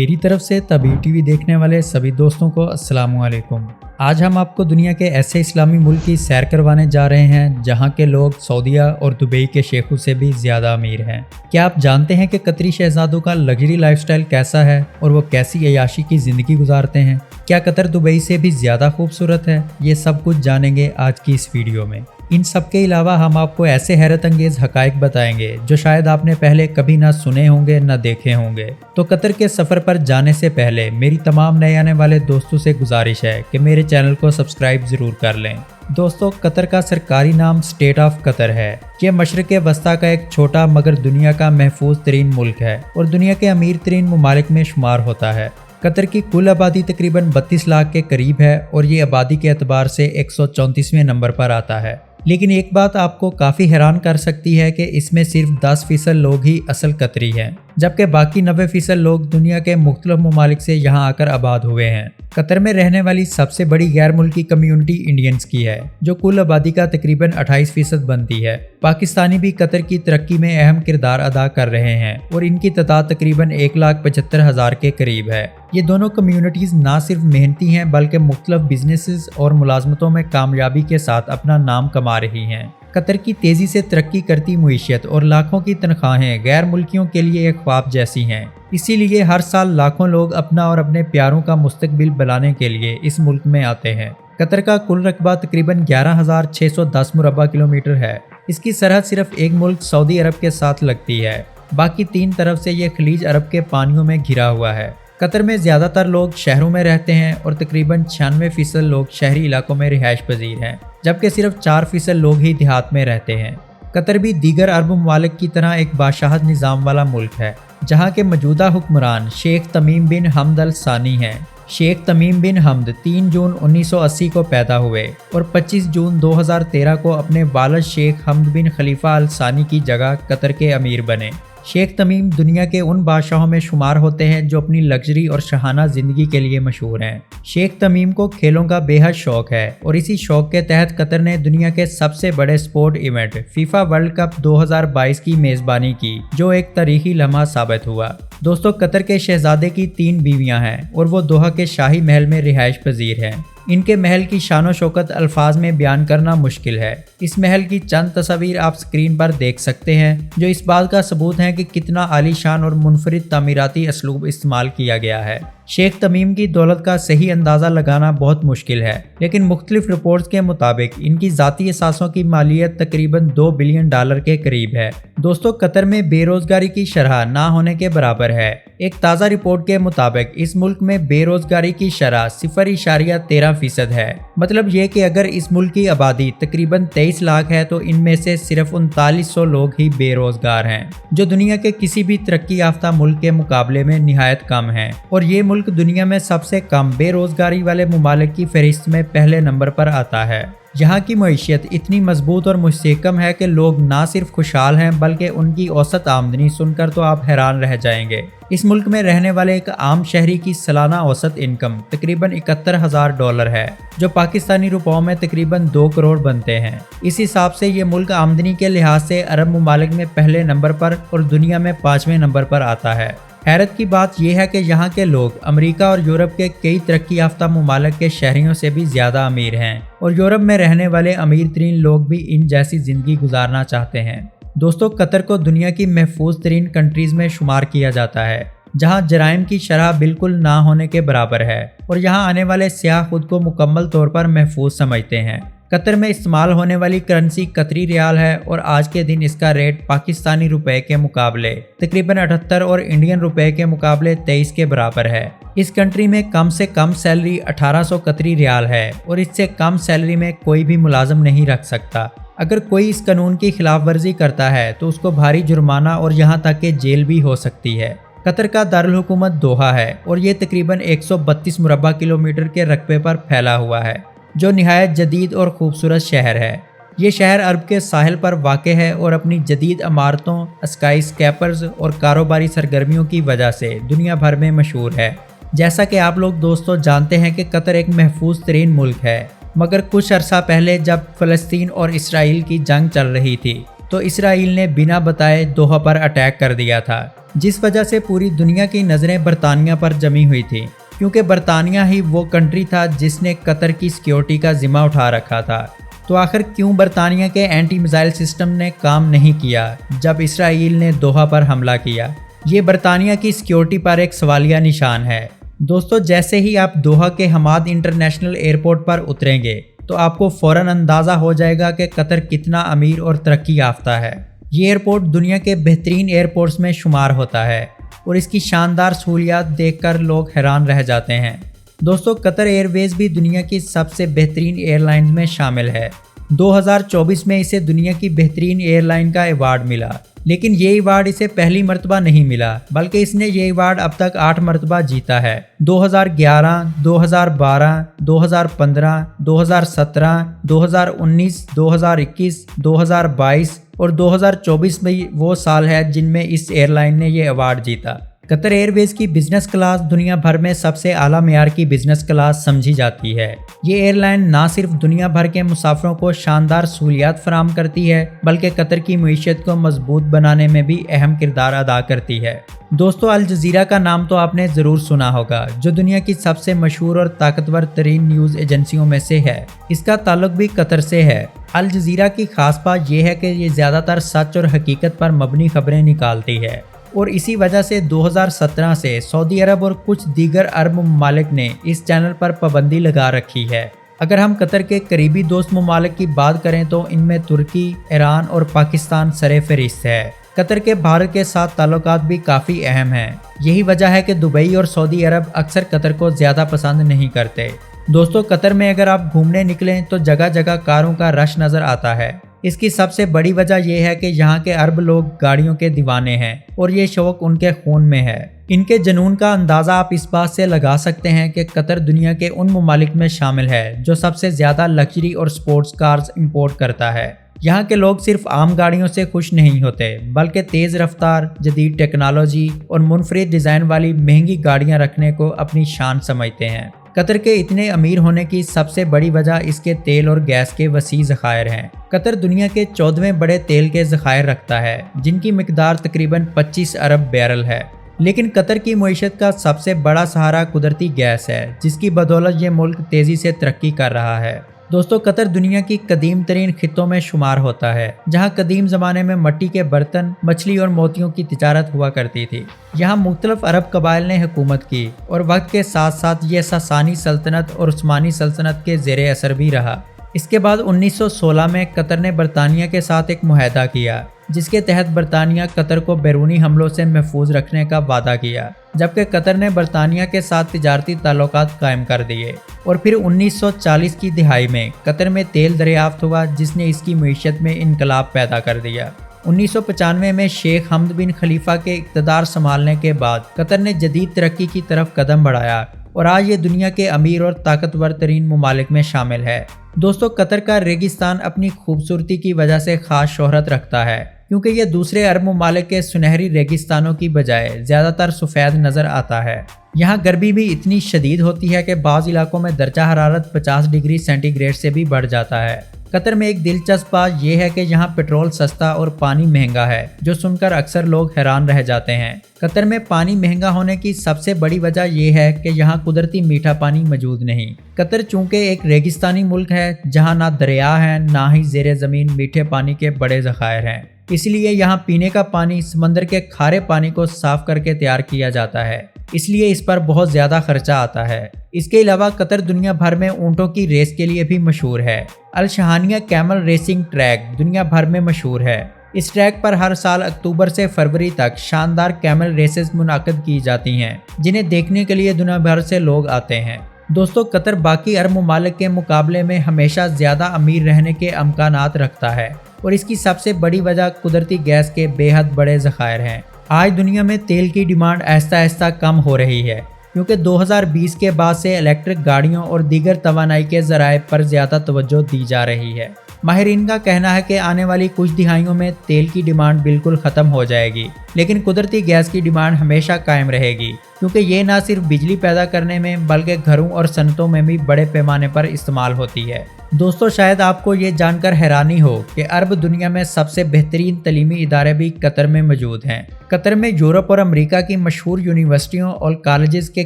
मेरी तरफ से तभी टीवी देखने वाले सभी दोस्तों को अस्सलाम वालेकुम। आज हम आपको दुनिया के ऐसे इस्लामी मुल्क की सैर करवाने जा रहे हैं जहां के लोग सऊदीया और दुबई के शेखों से भी ज़्यादा अमीर हैं। क्या आप जानते हैं कि कतरी शहजादों का लग्जरी लाइफस्टाइल कैसा है और वो कैसी अय्याशी की ज़िंदगी गुजारते हैं? क्या कतर दुबई से भी ज़्यादा खूबसूरत है? ये सब कुछ जानेंगे आज की इस वीडियो में। इन सब के अलावा हम आपको ऐसे हैरत अंगेज हकाइक बताएंगे जो शायद आपने पहले कभी ना सुने होंगे ना देखे होंगे। तो कतर के सफ़र पर जाने से पहले मेरी तमाम नए आने वाले दोस्तों से गुजारिश है कि मेरे चैनल को सब्सक्राइब ज़रूर कर लें। दोस्तों, कतर का सरकारी नाम स्टेट ऑफ कतर है। ये मशरक़ वस्ता का एक छोटा मगर दुनिया का महफूज तरीन मुल्क है और दुनिया के अमीर तरीन ममालिक में शुमार होता है। कतर की कुल आबादी तकरीबन 32 लाख के करीब है और ये आबादी के एतबार से 134वें नंबर पर आता है। लेकिन एक बात आपको काफ़ी हैरान कर सकती है कि इसमें सिर्फ 10% लोग ही असल कतरी हैं, जबकि बाकी 90% लोग दुनिया के मुख्तलिफ ममालिक से यहाँ आकर आबाद हुए हैं। कतर में रहने वाली सबसे बड़ी गैर मुल्की कम्युनिटी इंडियंस की है, जो कुल आबादी का तकरीबन 28% बनती है। पाकिस्तानी भी कतर की तरक्की में अहम किरदार अदा कर रहे हैं और इनकी तादाद तकरीबन 1,75,000 के करीब है। ये दोनों कम्युनिटीज़ ना सिर्फ मेहनती हैं बल्कि मुख्तलिफ बिजनेसेस और मुलाजमतों में कामयाबी के साथ अपना नाम कमा रही हैं। कतर की तेज़ी से तरक्की करती मुईशत और लाखों की तनख्वाहें गैर मुल्कियों के लिए एक ख्वाब जैसी हैं। इसीलिए हर साल लाखों लोग अपना और अपने प्यारों का मुस्तकबिल बनाने के लिए इस मुल्क में आते हैं। कतर का कुल रकबा तकरीबन 11,610 मुरबा किलोमीटर है। इसकी सरहद सिर्फ एक मुल्क सऊदी अरब के साथ लगती है, बाकी 3 तरफ से ये खलीज अरब के पानियों में घिरा हुआ है। कतर में ज़्यादातर लोग शहरों में रहते हैं और तकरीबन 96% लोग शहरी इलाकों में रिहाइश पजीर हैं, जबकि सिर्फ 4% लोग ही देहात में रहते हैं। कतर भी दीगर अरब ममालिक की तरह एक बादशाहत निज़ाम वाला मुल्क है, जहाँ के मौजूदा हुक्मरान शेख तमीम बिन हमद अल सानी हैं। शेख तमीम बिन हमद 3 जून 1980 को पैदा हुए और 25 जून 2013 को अपने वालिद शेख हमद बिन खलीफा अल सानी की जगह कतर के अमीर बने। शेख तमीम दुनिया के उन बादशाहों में शुमार होते हैं जो अपनी लग्जरी और शाहाना ज़िंदगी के लिए मशहूर हैं। शेख तमीम को खेलों का बेहद शौक है और इसी शौक के तहत कतर ने दुनिया के सबसे बड़े sport event FIFA world cup 2022 की मेज़बानी की, जो एक तारीखी लम्हा साबित हुआ। दोस्तों, कतर के शहजादे की 3 बीवियां हैं और वो दोहा के शाही महल में रिहाइश पजीर हैं। इनके महल की शानो शौकत अल्फाज में बयान करना मुश्किल है। इस महल की चंद तस्वीर आप स्क्रीन पर देख सकते हैं, जो इस बात का सबूत है कि कितना आलीशान और मुनफरिद तामीराती असलूब इस्तेमाल किया गया है। शेख तमीम की दौलत का सही अंदाज़ा लगाना बहुत मुश्किल है, लेकिन मुख्तलिफ रिपोर्ट्स के मुताबिक इनकी ज़ाती असासों की मालियत तकरीबन $2 बिलियन के करीब है। दोस्तों, कतर में बेरोज़गारी की शरह ना होने के बराबर है। एक ताज़ा रिपोर्ट के मुताबिक इस मुल्क में बेरोज़गारी की शरह 0.13% है। मतलब ये कि अगर इस मुल्क की आबादी तकरीबन 23 लाख है तो इनमें से सिर्फ 3900 लोग ही बेरोज़गार हैं, जो दुनिया के किसी भी तरक्की याफ्ता मुल्क के मुकाबले में निहायत कम है। और ये मुल्क दुनिया में सबसे कम बेरोज़गारी वाले ममालिक की फहरिस्त में पहले नंबर पर आता है। यहाँ की मईशत इतनी मजबूत और मुस्तहकम है कि लोग ना सिर्फ खुशहाल हैं बल्कि उनकी औसत आमदनी सुनकर तो आप हैरान रह जाएंगे। इस मुल्क में रहने वाले एक आम शहरी की सालाना औसत इनकम तकरीबन $71,000 है, जो पाकिस्तानी रुपयों में तकरीबन 2 करोड़ बनते हैं। इस हिसाब से ये मुल्क आमदनी के लिहाज से अरब ममालिक में पहले नंबर पर और दुनिया में 5वें नंबर पर आता है। हैरत की बात यह है कि यहाँ के लोग अमेरिका और यूरोप के कई तरक्की याफ्ता ममालिक के शहरियों से भी ज़्यादा अमीर हैं और यूरोप में रहने वाले अमीर तरीन लोग भी इन जैसी ज़िंदगी गुजारना चाहते हैं। दोस्तों, कतर को दुनिया की महफूज तरीन कंट्रीज़ में शुमार किया जाता है, जहाँ जराइम की शरह बिल्कुल ना होने के बराबर है और यहाँ आने वाले सियाह खुद को मुकम्मल तौर पर महफूज समझते हैं। कतर में इस्तेमाल होने वाली करेंसी कतरी रियाल है और आज के दिन इसका रेट पाकिस्तानी रुपए के मुकाबले तकरीबन 78 और इंडियन रुपए के मुकाबले 23 के बराबर है। इस कंट्री में कम से कम सैलरी 1800 कतरी रियाल है और इससे कम सैलरी में कोई भी मुलाजम नहीं रख सकता। अगर कोई इस कानून की खिलाफ वर्जी करता है तो उसको भारी जुर्माना और यहाँ तक कि जेल भी हो सकती है। कतर का दारुल हुकूमत दोहा है और ये तकरीबन 132 मुरबा किलोमीटर के रकबे पर फैला हुआ है, जो निहायत जदीद और खूबसूरत शहर है। ये शहर अरब के साहिल पर वाक़े है और अपनी जदीद इमारतों, स्काई स्कैपर्स और कारोबारी सरगर्मियों की वजह से दुनिया भर में मशहूर है। जैसा कि आप लोग दोस्तों जानते हैं कि कतर एक महफूज तरीन मुल्क है, मगर कुछ अरसा पहले जब फ़लस्तीन और इसराइल की जंग चल रही थी तो इसराइल ने बिना बताए दोहा पर अटैक कर दिया था, जिस वजह से पूरी दुनिया की नज़रें बरतानिया पर जमी हुई थी, क्योंकि बरतानिया ही वो कंट्री था जिसने कतर की सिक्योरिटी का जिम्मा उठा रखा था। तो आखिर क्यों बरतानिया के एंटी मिसाइल सिस्टम ने काम नहीं किया जब इसराइल ने दोहा पर हमला किया? ये बरतानिया की सिक्योरिटी पर एक सवालिया निशान है। दोस्तों, जैसे ही आप दोहा के हमाद इंटरनेशनल एयरपोर्ट पर उतरेंगे तो आपको फ़ौरन अंदाज़ा हो जाएगा कि कतर कितना अमीर और तरक्की याफ्ता है। ये एयरपोर्ट दुनिया के बेहतरीन एयरपोर्ट्स में शुमार होता है और इसकी शानदार सहूलियात देखकर लोग हैरान रह जाते हैं। दोस्तों, कतर एयरवेज भी दुनिया की सबसे बेहतरीन एयरलाइंस में शामिल है। 2024 में इसे दुनिया की बेहतरीन एयरलाइन का अवार्ड मिला, लेकिन ये अवार्ड इसे पहली मर्तबा नहीं मिला, बल्कि इसने ये अवार्ड अब तक 8 मर्तबा जीता है। 2011, 2012, 2015, 2017, 2019, 2021, 2022 और 2024 में वो साल है जिनमें इस एयरलाइन ने ये अवार्ड जीता। कतर एयरवेज की बिजनेस क्लास दुनिया भर में सबसे आला मेयार की बिजनेस क्लास समझी जाती है। ये एयरलाइन ना सिर्फ दुनिया भर के मुसाफिरों को शानदार सहूलियात फराहम करती है, बल्कि कतर की मईशत को मजबूत बनाने में भी अहम किरदार अदा करती है। दोस्तों, अल जजीरा का नाम तो आपने ज़रूर सुना होगा, जो दुनिया की सबसे मशहूर और ताकतवर तरीन न्यूज़ एजेंसियों में से है। इसका ताल्लुक भी कतर से है। अल जजीरा की खास बात यह है कि ये ज़्यादातर सच और हकीकत पर मबनी खबरें निकालती है, और इसी वजह से 2017 से सऊदी अरब और कुछ दीगर अरब ममालिक ने इस चैनल पर पाबंदी लगा रखी है। अगर हम कतर के करीबी दोस्त ममालिक की बात करें तो इनमें तुर्की, ईरान और पाकिस्तान सरे फहरिस्त है। कतर के भारत के साथ ताल्लुकात भी काफ़ी अहम हैं। यही वजह है कि दुबई और सऊदी अरब अक्सर कतर को ज़्यादा पसंद नहीं करते। दोस्तों, कतर में अगर आप घूमने निकलें तो जगह जगह कारों का रश नज़र आता है। इसकी सबसे बड़ी वजह यह है कि यहाँ के अरब लोग गाड़ियों के दीवाने हैं और ये शौक उनके खून में है। इनके जुनून का अंदाज़ा आप इस बात से लगा सकते हैं कि कतर दुनिया के उन ममालिक में शामिल है जो सबसे ज़्यादा लग्जरी और स्पोर्ट्स कार्स इंपोर्ट करता है। यहाँ के लोग सिर्फ आम गाड़ियों से खुश नहीं होते, बल्कि तेज़ रफ्तार, जदीद टेक्नोलॉजी और मुनफरिद डिज़ाइन वाली महंगी गाड़ियाँ रखने को अपनी शान समझते हैं। कतर के इतने अमीर होने की सबसे बड़ी वजह इसके तेल और गैस के वसी ज़खायर हैं। कतर दुनिया के 14वें बड़े तेल के ज़खायर रखता है, जिनकी मिकदार तकरीबन 25 अरब बैरल है। लेकिन कतर की मईशत का सबसे बड़ा सहारा कुदरती गैस है, जिसकी बदौलत ये मुल्क तेज़ी से तरक्की कर रहा है। दोस्तों, कतर दुनिया की कदीम तरीन खित्तों में शुमार होता है, जहाँ कदीम ज़माने में मिट्टी के बर्तन, मछली और मोतियों की तिजारत हुआ करती थी। यहाँ मुख्तलिफ अरब कबाइल ने हुकूमत की और वक्त के साथ साथ ये सासानी सल्तनत और उस्मानी सल्तनत के ज़ेरे असर भी रहा। इसके बाद 1916 में कतर ने बरतानिया के साथ एक मुआहदा किया, जिसके तहत बरतानिया कतर को बैरूनी हमलों से महफूज रखने का वादा किया, जबकि कतर ने बरतानिया के साथ तिजारती ताल्लुकात कायम कर दिए। और फिर 1940 की दिहाई में कतर में तेल दरियाफ्त हुआ, जिसने इसकी मईशत में इनकलाब पैदा कर दिया। 1995 में शेख हमद बिन खलीफा के इक़्तिदार संभालने के बाद कतर ने जदीद तरक्की की तरफ कदम बढ़ाया और आज ये दुनिया के अमीर और ताकतवर तरीन ममालिक में शामिल है। दोस्तों, कतर का रेगिस्तान अपनी खूबसूरती की वजह से ख़ास शोहरत रखता है, क्योंकि ये दूसरे अरब ममालिक के सुनहरी रेगिस्तानों की बजाय ज़्यादातर सफ़ेद नज़र आता है। यहाँ गर्मी भी इतनी शदीद होती है कि बाज़ इलाकों में दर्जा हरारत 50 डिग्री सेंटीग्रेड से भी बढ़ जाता है। कतर में एक दिलचस्प बात यह है कि यहाँ पेट्रोल सस्ता और पानी महंगा है, जो सुनकर अक्सर लोग हैरान रह जाते हैं। कतर में पानी महंगा होने की सबसे बड़ी वजह यह है कि यहाँ कुदरती मीठा पानी मौजूद नहीं। कतर चूँकि एक रेगिस्तानी मुल्क है, जहाँ ना दरिया है ना ही ज़ेरे ज़मीन मीठे पानी के बड़े ज़खायर हैं, इसलिए यहाँ पीने का पानी समंदर के खारे पानी को साफ करके तैयार किया जाता है, इसलिए इस पर बहुत ज़्यादा खर्चा आता है। इसके अलावा कतर दुनिया भर में ऊँटों की रेस के लिए भी मशहूर है। अल शहानिया कैमल रेसिंग ट्रैक दुनिया भर में मशहूर है। इस ट्रैक पर हर साल अक्टूबर से फरवरी तक शानदार कैमल रेसेस मुनाकिद की जाती हैं, जिन्हें देखने के लिए दुनिया भर से लोग आते हैं। दोस्तों, कतर बाकी अरब ममालिक के मुकाबले में हमेशा ज़्यादा अमीर रहने के अमकानात रखता है और इसकी सबसे बड़ी वजह कुदरती गैस के बेहद बड़े ज़खायर हैं। आज दुनिया में तेल की डिमांड आहिस्ता आहिस्ता कम हो रही है, क्योंकि 2020 के बाद से इलेक्ट्रिक गाड़ियों और दीगर तवानाई के ज़राए पर ज़्यादा तवज्जो दी जा रही है। माहिरीन का कहना है कि आने वाली कुछ दिहाइयों में तेल की डिमांड बिल्कुल ख़त्म हो जाएगी, लेकिन कुदरती गैस की डिमांड हमेशा कायम रहेगी। क्योंकि ये ना सिर्फ बिजली पैदा करने में बल्कि घरों और सनतों में भी बड़े पैमाने पर इस्तेमाल होती है। दोस्तों, शायद आपको ये जानकर हैरानी हो कि अरब दुनिया में सबसे बेहतरीन तलीमी इदारे भी कतर में मौजूद हैं। कतर में यूरोप और अमेरिका की मशहूर यूनिवर्सिटियों और कॉलेजेस के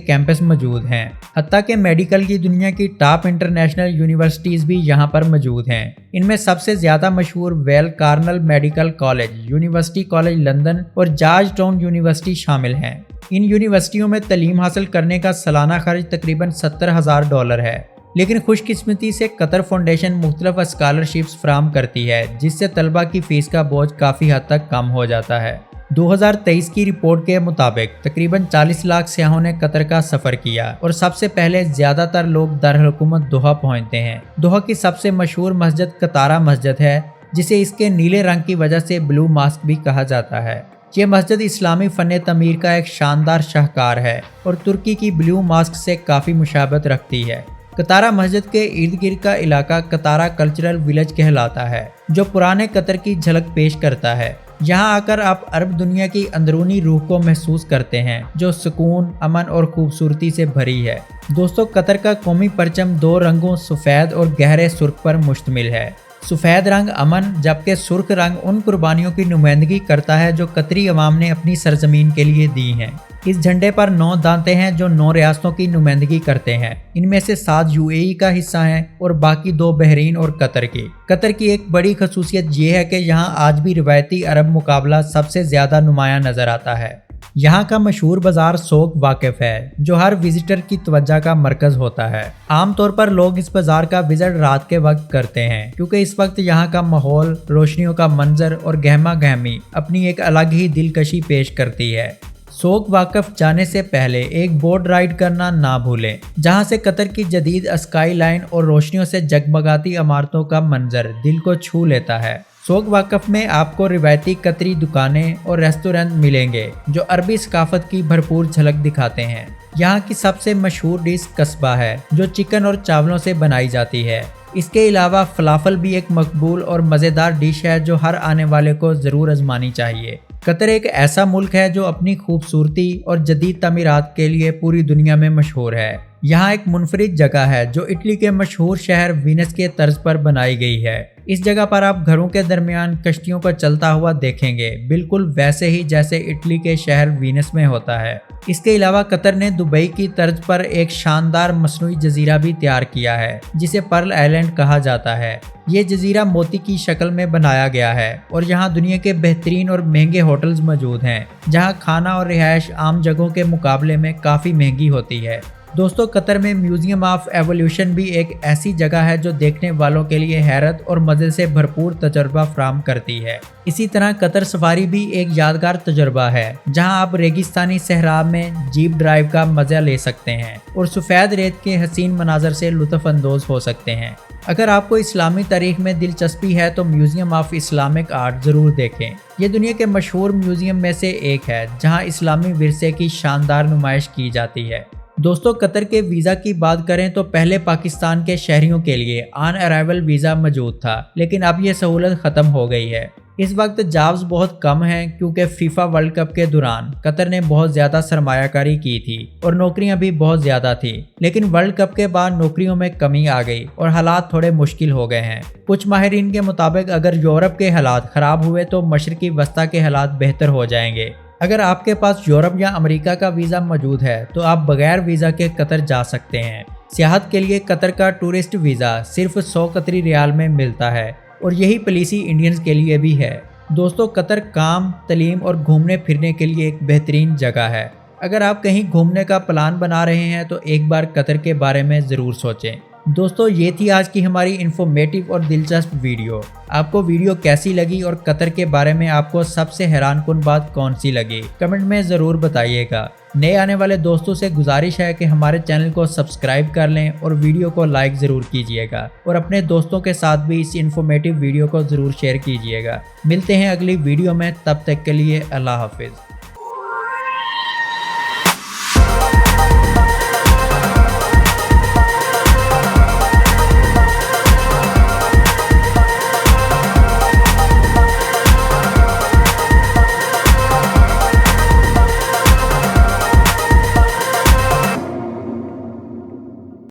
कैंपस मौजूद हैं। हत्ता कि मेडिकल की दुनिया की टॉप इंटरनेशनल यूनिवर्सिटीज़ भी यहाँ पर मौजूद हैं। इनमें सबसे ज़्यादा मशहूर well carnal medical college, university college London और जॉर्ज टाउन यूनिवर्सिटी शामिल हैं। इन यूनिवर्सिटियों में तालीम हासिल करने का सालाना खर्च तकरीबन $70,000 है। लेकिन खुशकिस्मती से कतर फाउंडेशन मुख्तलिफ स्कॉलरशिप्स फराहम करती है, जिससे तलबा की फ़ीस का बोझ काफ़ी हद तक कम हो जाता है। 2023 की रिपोर्ट के मुताबिक तकरीबन 40 लाख सियाहों ने कतर का सफ़र किया और सबसे पहले ज़्यादातर लोग दारुल-हुकूमत दोहा पहुँचते हैं। दोहा की सबसे मशहूर मस्जिद कतारा मस्जिद है, जिसे इसके नीले रंग की वजह से ब्लू मास्क भी कहा जाता है। ये मस्जिद इस्लामी फ़न तमीर का एक शानदार शाहकार है और तुर्की की ब्लू मास्क से काफ़ी मुशाबत रखती है। कतारा मस्जिद के इर्द गिर्द का इलाका कतारा कल्चरल विलेज कहलाता है, जो पुराने कतर की झलक पेश करता है। यहाँ आकर आप अरब दुनिया की अंदरूनी रूह को महसूस करते हैं, जो सुकून, अमन और खूबसूरती से भरी है। दोस्तों, कतर का कौमी परचम 2 रंगों सफ़ेद और गहरे सुर्ख पर मुश्तमिल है। सफ़ेद रंग अमन, जबकि सुर्ख रंग उन कुर्बानियों की नुमाइंदगी करता है जो कतरी अवाम ने अपनी सरजमीन के लिए दी हैं। इस झंडे पर 9 दांते हैं जो 9 रियासतों की नुमाइंदगी करते हैं। इनमें से 7 UAE का हिस्सा हैं और बाकी 2 बहरीन और कतर की। कतर की एक बड़ी खसूसियत ये है कि यहाँ आज भी रिवायती अरब मुकाबला सबसे ज़्यादा नुमायां नज़र आता है। यहाँ का मशहूर बाजार सोक वाकिफ है, जो हर विजिटर की तवज्जो का मरकज होता है। आमतौर पर लोग इस बाजार का विजिट रात के वक्त करते हैं, क्योंकि इस वक्त यहाँ का माहौल, रोशनियों का मंजर और गहमा गहमी अपनी एक अलग ही दिलकशी पेश करती है। सोक वाकिफ जाने से पहले एक बोट राइड करना ना भूलें, जहाँ से कतर की जदीद स्काई लाइन और रोशनियों से जगमगाती इमारतों का मंजर दिल को छू लेता है। सोक वाकिफ में आपको रिवायती कतरी दुकानें और रेस्टोरेंट मिलेंगे, जो अरबी सकाफत की भरपूर झलक दिखाते हैं। यहाँ की सबसे मशहूर डिश कस्बा है, जो चिकन और चावलों से बनाई जाती है। इसके अलावा फलाफल भी एक मकबूल और मज़ेदार डिश है, जो हर आने वाले को ज़रूर आजमानी चाहिए। कतर एक ऐसा मुल्क है जो अपनी खूबसूरती और जदीद तमीरात के लिए पूरी दुनिया में मशहूर है। यहाँ एक मुनफरिद जगह है जो इटली के मशहूर शहर वीनस के तर्ज पर बनाई गई है। इस जगह पर आप घरों के दरमियान कश्तियों को चलता हुआ देखेंगे, बिल्कुल वैसे ही जैसे इटली के शहर वीनस में होता है। इसके अलावा कतर ने दुबई की तर्ज पर एक शानदार मसनूई जजीरा भी तैयार किया है, जिसे पर्ल आइलैंड कहा जाता है। ये जजीरा मोती की शक्ल में बनाया गया है और यहाँ दुनिया के बेहतरीन और महंगे होटल्स मौजूद हैं, जहाँ खाना और रिहाइश आम जगहों के मुकाबले में काफ़ी महंगी होती है। दोस्तों, कतर में म्यूजियम ऑफ एवोल्यूशन भी एक ऐसी जगह है जो देखने वालों के लिए हैरत और मज़े से भरपूर तजर्बा फराहम करती है। इसी तरह कतर सफारी भी एक यादगार तजर्बा है, जहां आप रेगिस्तानी सहरा में जीप ड्राइव का मज़ा ले सकते हैं और सफ़ेद रेत के हसीन मनाजर से लुत्फ़ अंदोज़ हो सकते हैं। अगर आपको इस्लामी तारीख में दिलचस्पी है तो म्यूजियम ऑफ इस्लामिक आर्ट ज़रूर देखें। ये दुनिया के मशहूर म्यूजियम में से एक है, जहाँ इस्लामी विरसे की शानदार नुमाइश की जाती है। दोस्तों, कतर के वीज़ा की बात करें तो पहले पाकिस्तान के शहरियों के लिए ऑन अराइवल वीज़ा मौजूद था, लेकिन अब ये सहूलत ख़त्म हो गई है। इस वक्त जॉब्स बहुत कम हैं, क्योंकि फीफा वर्ल्ड कप के दौरान कतर ने बहुत ज़्यादा सरमायाकारी की थी और नौकरियां भी बहुत ज़्यादा थी। लेकिन वर्ल्ड कप के बाद नौकरियों में कमी आ गई और हालात थोड़े मुश्किल हो गए हैं। कुछ माहिरीन के मुताबिक अगर यूरोप के हालात ख़राब हुए तो मशरकी वस्ता के हालात बेहतर हो जाएंगे। अगर आपके पास यूरोप या अमेरिका का वीज़ा मौजूद है तो आप बगैर वीज़ा के कतर जा सकते हैं। सियाहत के लिए कतर का टूरिस्ट वीज़ा सिर्फ 100 कतरी रियाल में मिलता है और यही पॉलिसी इंडियंस के लिए भी है। दोस्तों, कतर काम, तालीम और घूमने फिरने के लिए एक बेहतरीन जगह है। अगर आप कहीं घूमने का प्लान बना रहे हैं तो एक बार कतर के बारे में ज़रूर सोचें। दोस्तों, ये थी आज की हमारी इन्फॉर्मेटिव और दिलचस्प वीडियो। आपको वीडियो कैसी लगी और कतर के बारे में आपको सबसे हैरानकुन बात कौन सी लगी, कमेंट में ज़रूर बताइएगा। नए आने वाले दोस्तों से गुजारिश है कि हमारे चैनल को सब्सक्राइब कर लें और वीडियो को लाइक ज़रूर कीजिएगा और अपने दोस्तों के साथ भी इस इन्फॉर्मेटिव वीडियो को ज़रूर शेयर कीजिएगा। मिलते हैं अगली वीडियो में, तब तक के लिए अल्लाह हाफिज़।